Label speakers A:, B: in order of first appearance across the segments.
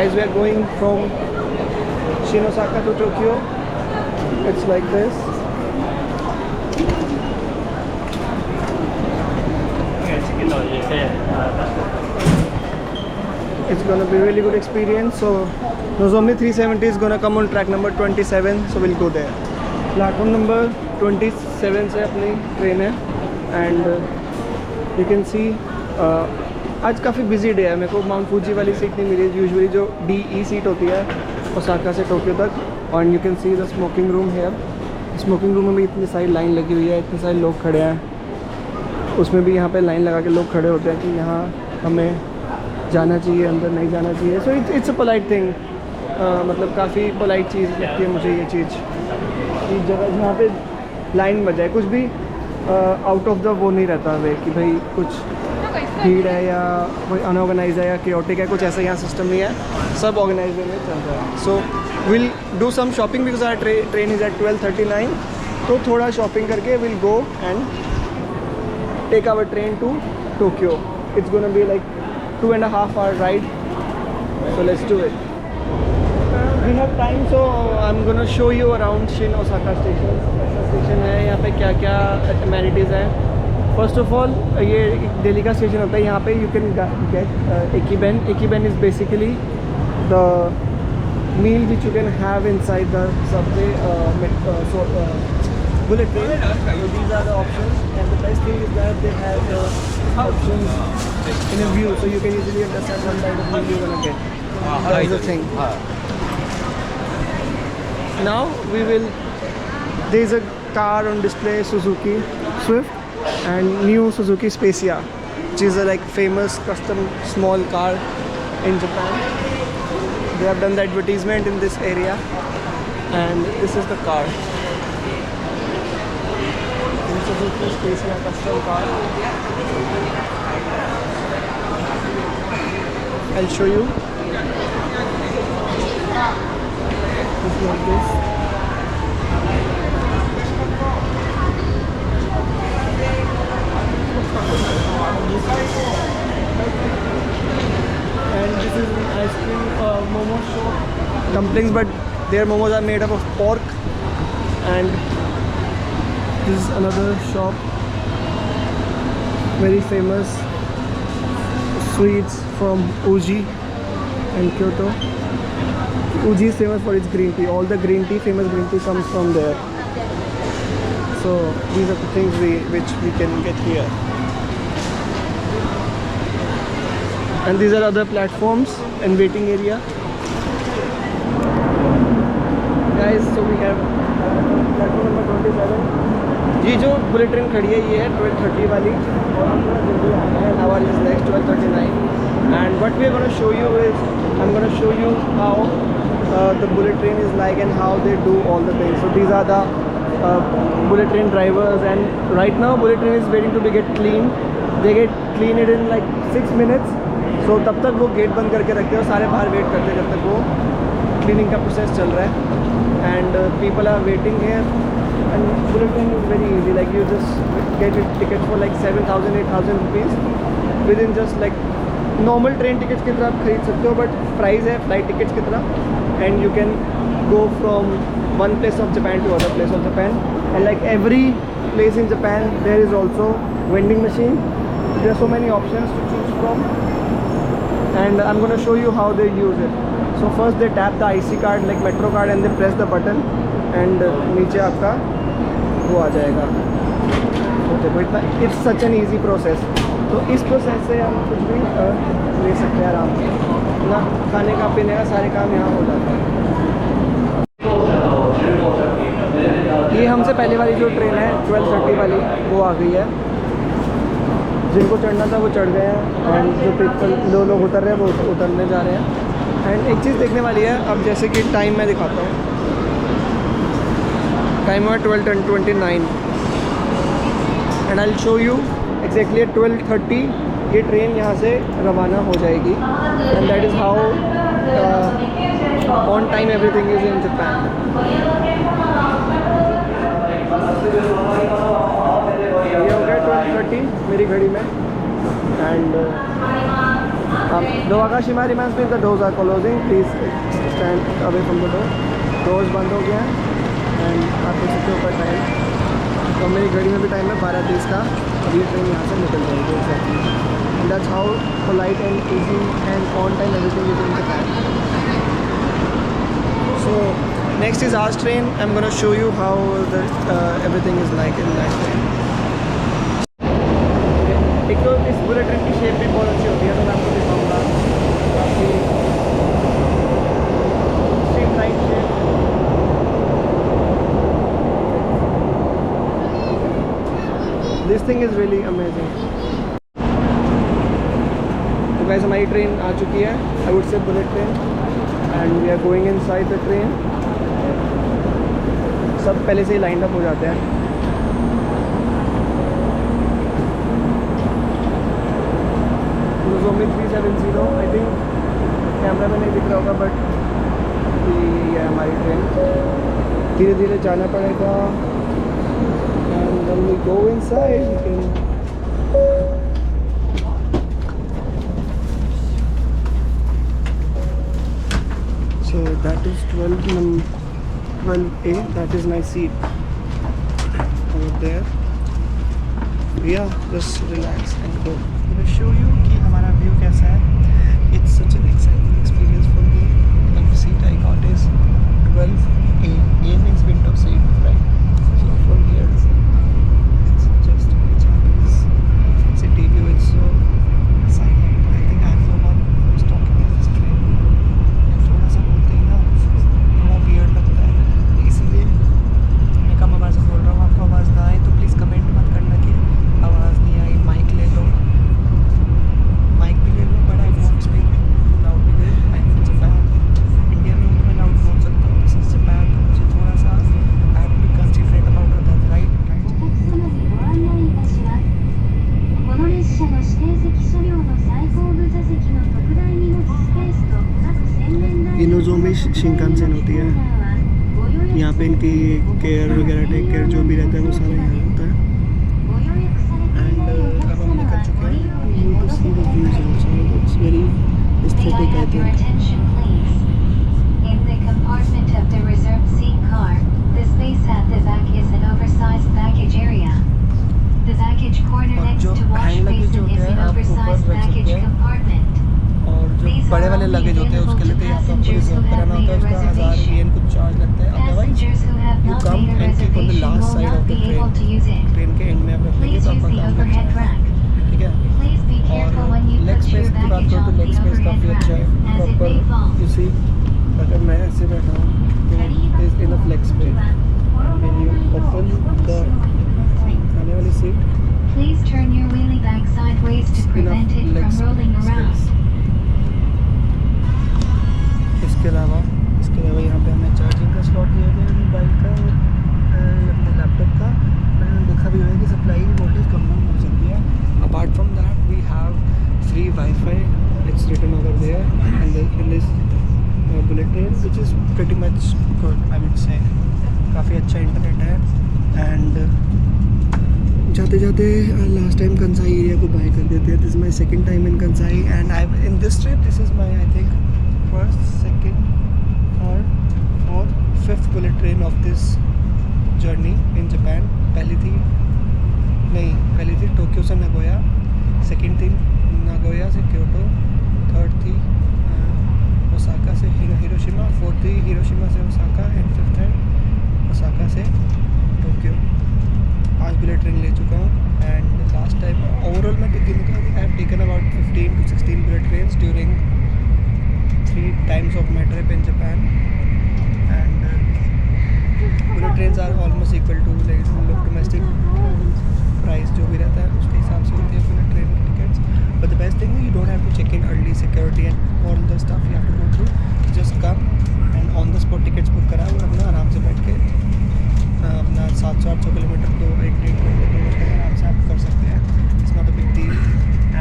A: Guys, we are going from Shin Osaka to Tokyo. It's like this. It's gonna be really good experience. So Nozomi 370 is gonna come on track number 27. So we'll go there. Platform number 27 से अपनी train है. And you can see आज काफ़ी busy day है. मेरे को mount Fuji वाली seat नहीं मिली. यूजुअली जो DE सीट होती है ओसाका से टोक्यो तक. और you can see the smoking room है. स्मोकिंग रूम में भी इतनी सारी लाइन लगी हुई है, इतने सारे लोग खड़े हैं. उसमें भी यहाँ पे लाइन लगा के लोग खड़े होते हैं कि यहाँ हमें जाना चाहिए, अंदर नहीं जाना चाहिए. So it's a polite thing. मतलब काफ़ी पोलाइट चीज़ लगती है मुझे ये चीज़. इस जगह जहाँ पे लाइन बजाए, कुछ भी आउट ऑफ द वो नहीं रहता वे कि भाई कुछ भीड़ है या कोई अनऑर्गेनाइज है या केओटिक है, कुछ ऐसा यहाँ सिस्टम नहीं है. सब ऑर्गेनाइज में चल रहा है. So will do some shopping because our train is at 12:39. तो थोड़ा शॉपिंग करके will go and take our train to Tokyo. It's gonna be like 2.5 hour ride. So let's do it. We have time, so I'm gonna show you around Shin Osaka station. ऐसा station है यहाँ पे क्या क्या amenities हैं. First of all, ये दिल्ली का station होता है. यहाँ पे you can get Ekiben. Ekiben is basically the meal which you can have inside the subway bullet train. So these are the options, and the best thing is that they have the options in a view, so you can easily understand what kind of meal you're gonna get. That's the thing. Now there is a car on display, Suzuki Swift and new Suzuki Spacia, which is a like famous custom small car in Japan. They have done the advertisement in this area, and this is the car. Suzuki Spacia custom car. I'll show you. It's like this. And this is an ice cream momo shop. Dumplings, but their momos are made up of pork. And this is another shop, very famous sweets from Uji and Kyoto. Uji is famous for its green tea. All the famous green tea comes from there. So these are the things which we can get here. And these are other platforms and waiting area. Guys, so we have platform number 27. ये जो bullet train खड़ी है ये है 12:30 वाली. और हम थोड़ा जल्दी आ गए हैं. Our is next 12:39. And what we are gonna show you is I am gonna show you how the bullet train is like and how they do all the things. So these are the bullet train drivers. And right now bullet train is waiting to be get clean. They get clean it in like 6 minutes. So तब तक वो gate बंद करके रखते हैं और सारे बाहर वेट करते हैं जब तक वो क्लीनिंग का प्रोसेस चल रहा है. And people are waiting here. And bullet train is very easy. Like you just get a ticket for like 7,000, 8,000 rupees within just like normal train tickets की तरह आप खरीद सकते हो, but price है flight tickets की तरह. And you can go from one place of Japan to other place of Japan. And like every place in Japan, there is also vending machine. There are so many options to choose from. And I'm going to show you how they use it. So first they tap the IC card like Metro card and they press the button. And नीचे आपका वो आ जाएगा. तो देखो इतना it's such an easy process. तो इस process से हम कुछ भी ले सकते हैं आराम से ना. खाने का पीने का सारे काम यहाँ हो जाता है. ये हमसे पहले वाली जो ट्रेन है 12:30 वाली वो आ गई है. जिनको चढ़ना था वो चढ़ गए हैं. एंड जो पीपल जो लोग उतर रहे हैं वो उतरने जा रहे हैं. एंड एक चीज़ देखने वाली है. अब जैसे कि टाइम मैं दिखाता हूँ. टाइम हुआ 12:29 and I will show you exactly at 12:30 ये ट्रेन यहाँ से रवाना हो जाएगी. And that is how on time everything is in Japan. ये हो गया 12:30 मेरी घड़ी में. And the Wakashima reminds me if the doors are closing, please stand away from the door. Doors बंद हो गया है and आप देख सकते हो ऊपर टाइम, तो मेरी घड़ी में भी टाइम है 12:30 का। अब ये ट्रेन यहाँ से निकल जाएगी exactly. And that's how polite and easy and on time everything is in Japan. So next is our train. I'm gonna show you how the everything is like in that train. एक तो इस bullet train की shape भी बहुत अच्छी होती है, तो मैं आपको दिखाऊंगा काफ़ी streamline shape. This thing is really amazing. तो गाइस हमारी ट्रेन आ चुकी है, I would say bullet train, and we are going inside the train. सब पहले से ही लाइन अप हो जाते हैं। Nozomi 370, आई थिंक कैमरा में नहीं दिख रहा होगा, बट ये है हमारी ट्रेन। धीरे धीरे जाना पड़ेगा, and when we go inside we can so that is 12A, that is my seat over there. Yeah, just relax and go. I'm going to show you कि हमारा व्यू कैसा है। It's such an exciting experience for me. The seat I got is 12A. A means window seat, right? So from here, it's just a Japanese city view. It's so silent. I think I'm the one who's talking in this train. थोड़ा सा बोलते ही ना थोड़ा weird लगता है, इसीलिए मैं कम आवाज़ में बोल रहा हूँ। आपको आवाज़ ना आए तो प्लीज़ कमेंट मत करना कि आवाज़ नहीं आई, माइक ले लो, माइक भी ले लो, but I won't speak loud because I am Japan. India में मैं लाउड बोल सकता हूँ, दिस इज जापान, तो मुझे थोड़ा सा I have to be considerate about that, right?
B: この列車の指定席車両の最後部座席の特大荷物スペースと各洗面台
A: ये नोजोमी शिंकानसेन होती है, यहाँ पे इनकी केयर वगैरह टेक केयर जो भी रहता है वो सारा यहाँ होता है। एंड अब हम निकल चुके हैं। You to see the views outside, it's very aesthetic, I
B: Your
A: think.
B: attention, please. In the compartment of the reserved seat car, the space at the back is an oversized baggage area. The baggage corner
A: और
B: next
A: जो
B: to wash
A: hand luggage
B: basin
A: होते
B: is
A: हैं
B: an
A: आप ऊपर
B: oversized
A: रख सकते
B: baggage
A: हैं,
B: compartment.
A: और जो बड़े वाले लगेज होते हैं उसके लिए तो या तो आपको रिजर्व कराना होता है, उसका 1000 yen कुछ चार्ज लगता है। Otherwise
B: Passengers who have
A: you
B: not
A: come
B: made a
A: and keep on the
B: reservation
A: last
B: will
A: side of
B: not
A: the
B: be able to use it.
A: Train के एंड में आप रख लेंगे
B: Please
A: तो
B: use
A: आपका
B: the
A: काम लग
B: overhead
A: जाएगा,
B: rack.
A: ठीक है।
B: Please be careful when you
A: और लेग
B: put your
A: स्पेस की बात
B: baggage
A: करो तो
B: on
A: लेग
B: the
A: स्पेस काफ़ी
B: overhead
A: अच्छा
B: rack,
A: है,
B: as it
A: proper.
B: may fall.
A: You see अगर मैं ऐसे बैठा हूँ तो is enough leg space, when you open the आने वाली seat,
B: Please turn your wheelie back sideways to prevent it
A: leg
B: from rolling around.
A: space. इसके अलावा यहाँ पे हमें चार्जिंग का स्लॉट दिया गया है मोबाइल का और अपने लैपटॉप का। मैंने देखा भी हुआ है कि सप्लाई वोल्टेज कम हो सकती है। Apart from that we have free wifi, it's written over there in this bullet train which is pretty much good, I would say. काफ़ी अच्छा इंटरनेट है। एंड जाते जाते लास्ट टाइम कंसाई एरिया को bye कर देते हैं। This is my second time in Kansai and I in this trip this is my I think first, second, third, fourth, fifth bullet train of this journey in Japan. पहली थी Tokyo से Nagoya, second थी Nagoya से Kyoto, third थी Osaka से Hiroshima, fourth थी Hiroshima से Osaka, and fifth है ओसाका से टोक्यो। 5 बुलेट ट्रेन ले चुका हूँ। एंड लास्ट टाइम ओवरऑल मैं गिनूँ तो I have taken about 15 to 16 bullet trains during 3 times of my trip in Japan. And bullet trains are almost equal to like domestic price जो भी रहता है उसके हिसाब से होती है bullet train tickets. But the best thing is you don't have to check in early, security and all the stuff you have to go through. Just come and on the spot tickets book करा और अपना आराम से बैठ के अपना 700-800 kilometre तो 1-1.5 घंटे के आराम से आप कर सकते हैं। It's not a big deal.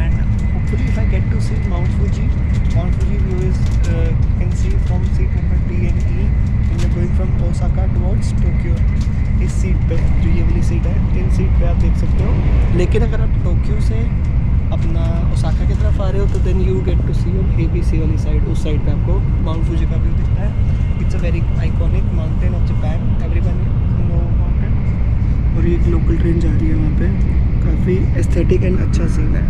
A: And hopefully if I get to see Mount Fuji view is can see from seat number D and E when you're going from Osaka towards Tokyo। इस seat पे जो ये वाली seat है, इन seat पे आप देख सकते हो। लेकिन अगर आप टोक्यो से अपना ओसाका की तरफ आ रहे हो तो then you get to see on ABC वाली साइड, उस साइड पे आपको माउंट फूजी का व्यू दिखता है। It's a very iconic mountain of Japan, everyone know mountain. और ये एक लोकल ट्रेन जा रही है वहाँ पे, काफ़ी एस्थेटिक एंड अच्छा सीन है।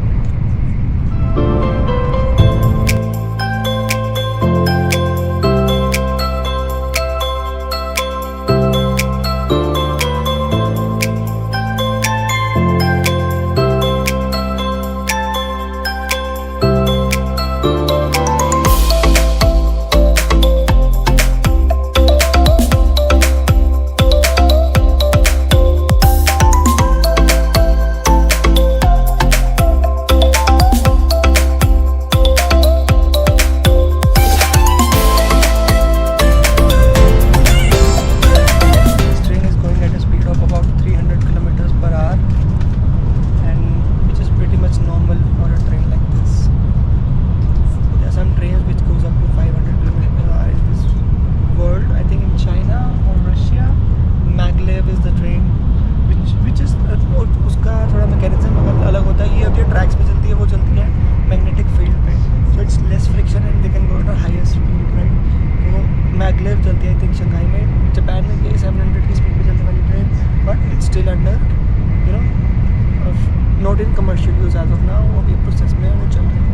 A: मैगलेव चलती है आई थिंक शंघाई में। जापान में ये 700 की स्पीड पे चलने वाली train, but it's still under you know not in commercial use as of now, वो अभी प्रोसेस में वो चल रही है।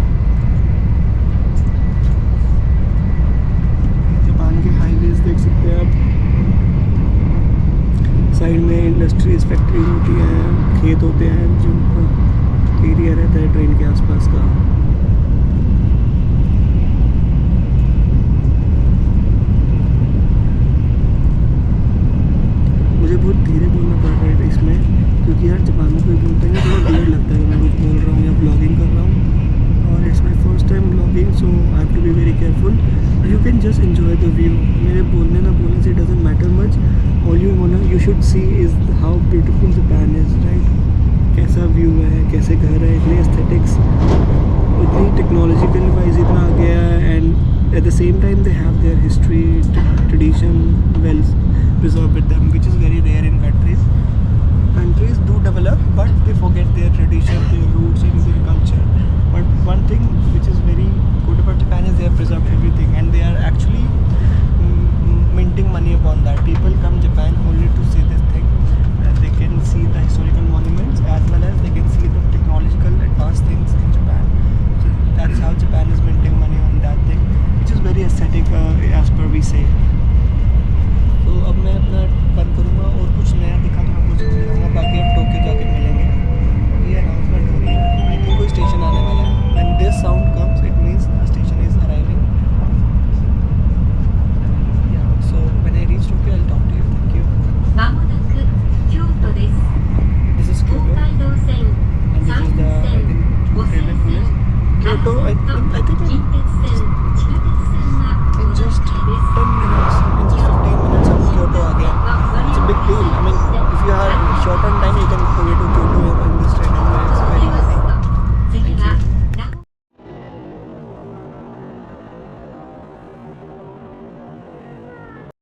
A: जापान के हाईवेज देख सकते हैं आप, साइड में इंडस्ट्रीज फैक्ट्री होती हैं, खेत होते हैं, जो एरिया रहता है ट्रेन के आसपास का। मुझे बहुत धीरे बोलना पड़ रहा है इसमें, क्योंकि यार जापान में कोई बोलता है ना, थोड़ा वियर्ड लगता है कि मैं कुछ बोल रहा हूँ या ब्लॉगिंग कर रहा हूँ। और it's my first time blogging, so I have to be very careful. You can just enjoy the view. मेरे बोलने ना बोलने से doesn't matter much, all you should see is how beautiful Japan is, right. कैसा view है, कैसे घर है, इतने एस्थेटिक्स, इतनी टेक्नोलॉजिकल वाइज इतना आ गया है, and at the same time they have their history, tradition well preserved with them, which is very rare in countries. Countries do develop, but they forget their